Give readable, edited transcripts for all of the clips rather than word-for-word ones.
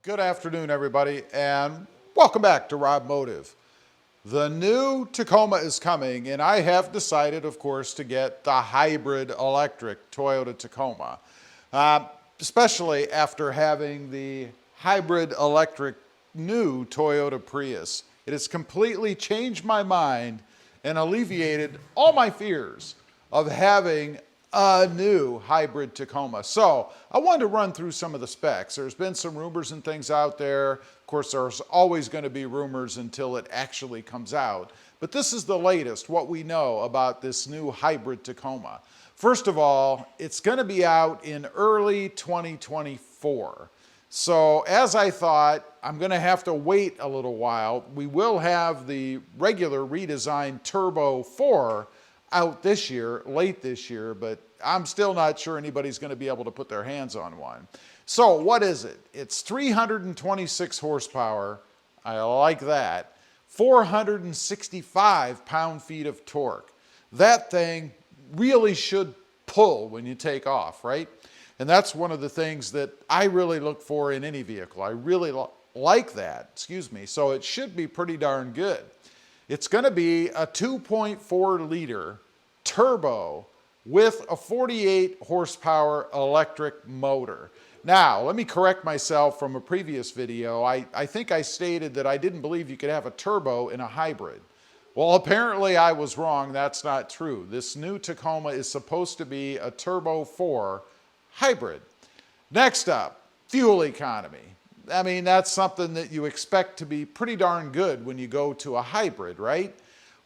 Good afternoon, everybody, and welcome back to RobMotive. The new Tacoma is coming, and I have decided, of course, to get the hybrid electric Toyota Tacoma, especially after having the hybrid electric new Toyota Prius. It has completely changed my mind and alleviated all my fears of having a new hybrid Tacoma. So I wanted to run through some of the specs. There's been some rumors and things out there. Of course, there's always going to be rumors until it actually comes out. But this is the latest, what we know about this new hybrid Tacoma. First of all, it's going to be out in early 2024. So as I thought, I'm going to have to wait a little while. We will have the regular redesigned Turbo 4 out this year, late this year, but I'm still not sure anybody's going to be able to put their hands on one. So what is it? It's 326 horsepower. I like that. 465 pound-feet of torque. That thing really should pull when you take off, right? And that's one of the things that I really look for in any vehicle. I really like that, so it should be pretty darn good. It's going to be a 2.4 liter turbo with a 48 horsepower electric motor. Now, let me correct myself from a previous video. I think I stated that I didn't believe you could have a turbo in a hybrid. Well, apparently I was wrong. That's not true. This new Tacoma is supposed to be a Turbo 4 hybrid. Next up, fuel economy. I mean, that's something that you expect to be pretty darn good when you go to a hybrid, right?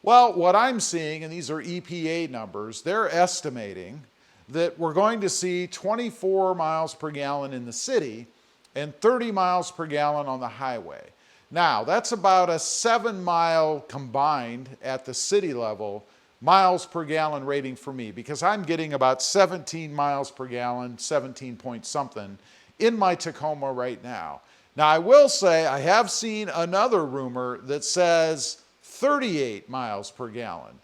Well, what I'm seeing, and these are EPA numbers, they're estimating that we're going to see 24 miles per gallon in the city and 30 miles per gallon on the highway. Now, that's about a 7-mile combined at the city level miles per gallon rating for me, because I'm getting about 17 miles per gallon, 17 point something in my Tacoma right now. Now, I will say I have seen another rumor that says 38 miles per gallon.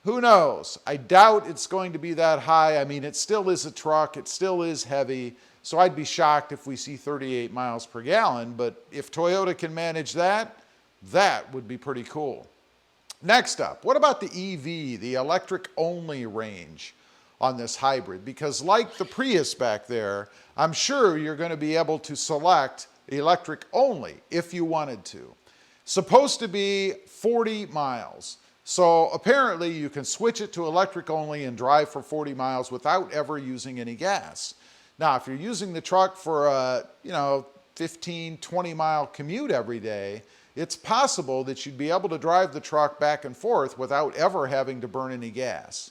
Who knows? I doubt it's going to be that high. I mean, it still is a truck. It still is heavy. So I'd be shocked if we see 38 miles per gallon. But if Toyota can manage that, that would be pretty cool. Next up, what about the EV, the electric-only range on this hybrid? Because like the Prius back there, I'm sure you're going to be able to select electric only if you wanted to. Supposed to be 40 miles. So apparently you can switch it to electric only and drive for 40 miles without ever using any gas. Now, if you're using the truck for a 15, 20 mile commute every day, it's possible that you'd be able to drive the truck back and forth without ever having to burn any gas.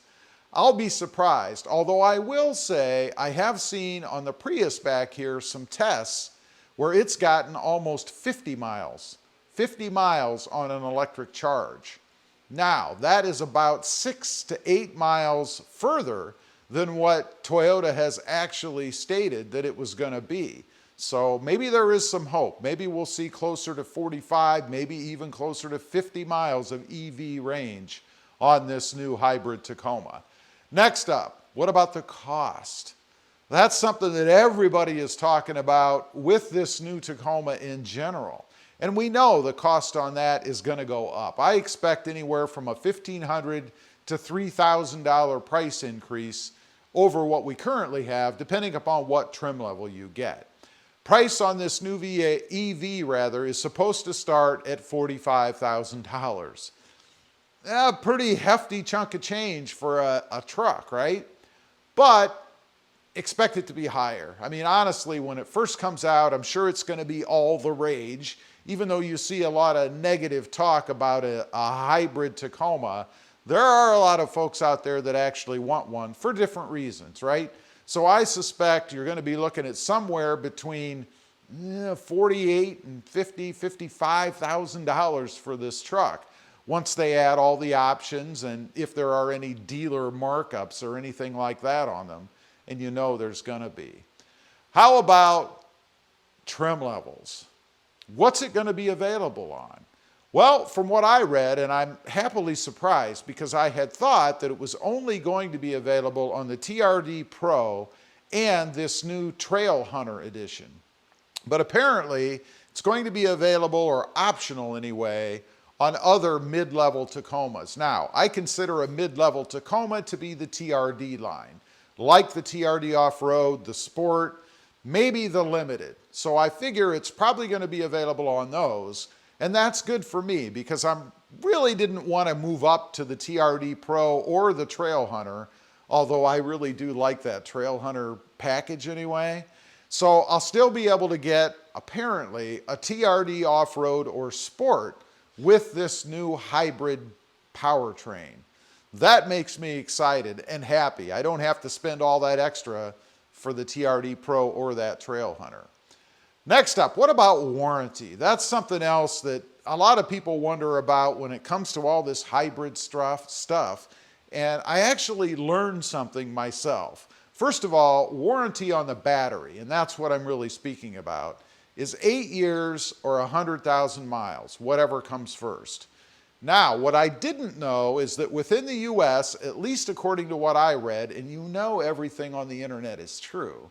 I'll be surprised, although I will say I have seen on the Prius back here some tests where it's gotten almost 50 miles on an electric charge. Now, that is about 6 to 8 miles further than what Toyota has actually stated that it was going to be. So maybe there is some hope. Maybe we'll see closer to 45, maybe even closer to 50 miles of EV range on this new hybrid Tacoma. Next up, what about the cost? That's something that everybody is talking about with this new Tacoma in general. And we know the cost on that is going to go up. I expect anywhere from a $1,500 to $3,000 price increase over what we currently have, depending upon what trim level you get. Price on this new EV is supposed to start at $45,000. A pretty hefty chunk of change for a truck, right? But expect it to be higher. I mean, honestly, when it first comes out, I'm sure it's going to be all the rage. Even though you see a lot of negative talk about a hybrid Tacoma, there are a lot of folks out there that actually want one for different reasons, right? So I suspect you're going to be looking at somewhere between $48,000 and $55,000 for this truck once they add all the options and if there are any dealer markups or anything like that on them, and you know there's going to be. How about trim levels? What's it going to be available on? Well, from what I read, and I'm happily surprised because I had thought that it was only going to be available on the TRD Pro and this new Trail Hunter edition. But apparently it's going to be available, or optional anyway, on other mid-level Tacomas. Now, I consider a mid-level Tacoma to be the TRD line, like the TRD Off-Road, the Sport, maybe the Limited. So I figure it's probably going to be available on those, and that's good for me because I really didn't want to move up to the TRD Pro or the Trail Hunter, although I really do like that Trail Hunter package anyway. So I'll still be able to get, apparently, a TRD Off-Road or Sport with this new hybrid powertrain. That makes me excited and happy. I don't have to spend all that extra for the TRD Pro or that Trail Hunter. Next up, what about warranty? That's something else that a lot of people wonder about when it comes to all this hybrid stuff. And I actually learned something myself. First of all, warranty on the battery, and that's what I'm really speaking about, is 8 years or 100,000 miles, whatever comes first. Now, what I didn't know is that within the US, at least according to what I read, and you know everything on the internet is true,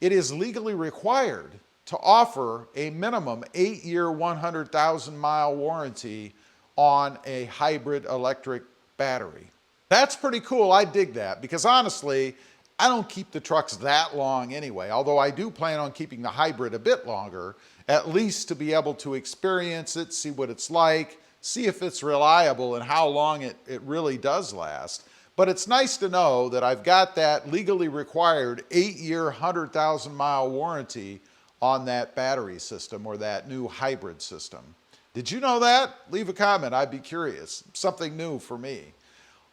it is legally required to offer a minimum 8-year, 100,000 mile warranty on a hybrid electric battery. That's pretty cool. I dig that because honestly, I don't keep the trucks that long anyway, although I do plan on keeping the hybrid a bit longer, at least to be able to experience it, see what it's like, see if it's reliable and how long it really does last. But it's nice to know that I've got that legally required 8-year, 100,000 mile warranty on that battery system or that new hybrid system. Did you know that? Leave a comment, I'd be curious. Something new for me.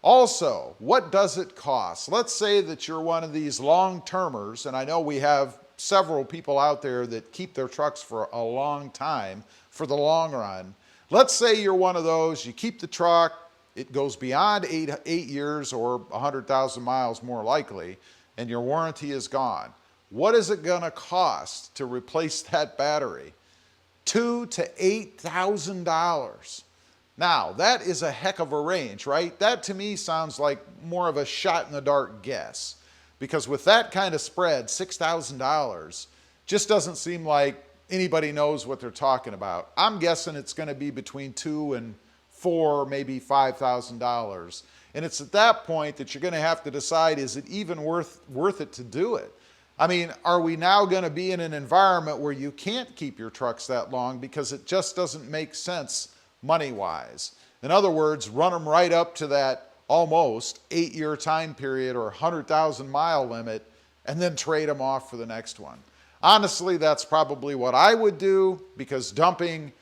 Also, what does it cost? Let's say that you're one of these long-termers, and I know we have several people out there that keep their trucks for a long time, for the long run. Let's say you're one of those, you keep the truck, it goes beyond eight years or 100,000 miles more likely, and your warranty is gone. What is it gonna cost to replace that battery? $2,000 to $8,000. Now, that is a heck of a range, right? That to me sounds like more of a shot in the dark guess. Because with that kind of spread, $6,000 just doesn't seem like anybody knows what they're talking about. I'm guessing it's going to be between $2,000 and $4,000, maybe $5,000. And it's at that point that you're going to have to decide, is it even worth it to do it? I mean, are we now going to be in an environment where you can't keep your trucks that long because it just doesn't make sense money-wise? In other words, run them right up to that almost 8-year time period or 100,000 mile limit and then trade them off for the next one. Honestly, that's probably what I would do, because dumping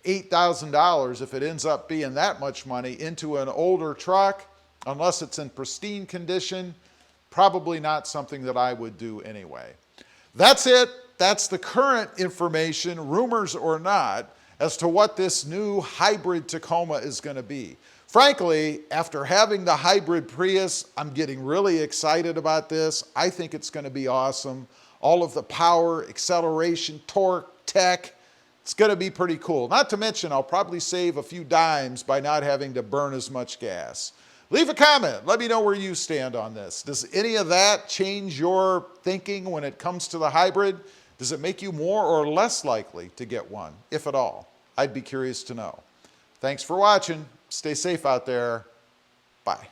$8,000, if it ends up being that much money, into an older truck, unless it's in pristine condition, probably not something that I would do anyway. That's it. That's the current information, rumors or not, as to what this new hybrid Tacoma is going to be. Frankly, after having the hybrid Prius, I'm getting really excited about this. I think it's going to be awesome. All of the power, acceleration, torque, tech, it's going to be pretty cool. Not to mention, I'll probably save a few dimes by not having to burn as much gas. Leave a comment. Let me know where you stand on this. Does any of that change your thinking when it comes to the hybrid? Does it make you more or less likely to get one, if at all? I'd be curious to know. Thanks for watching. Stay safe out there. Bye.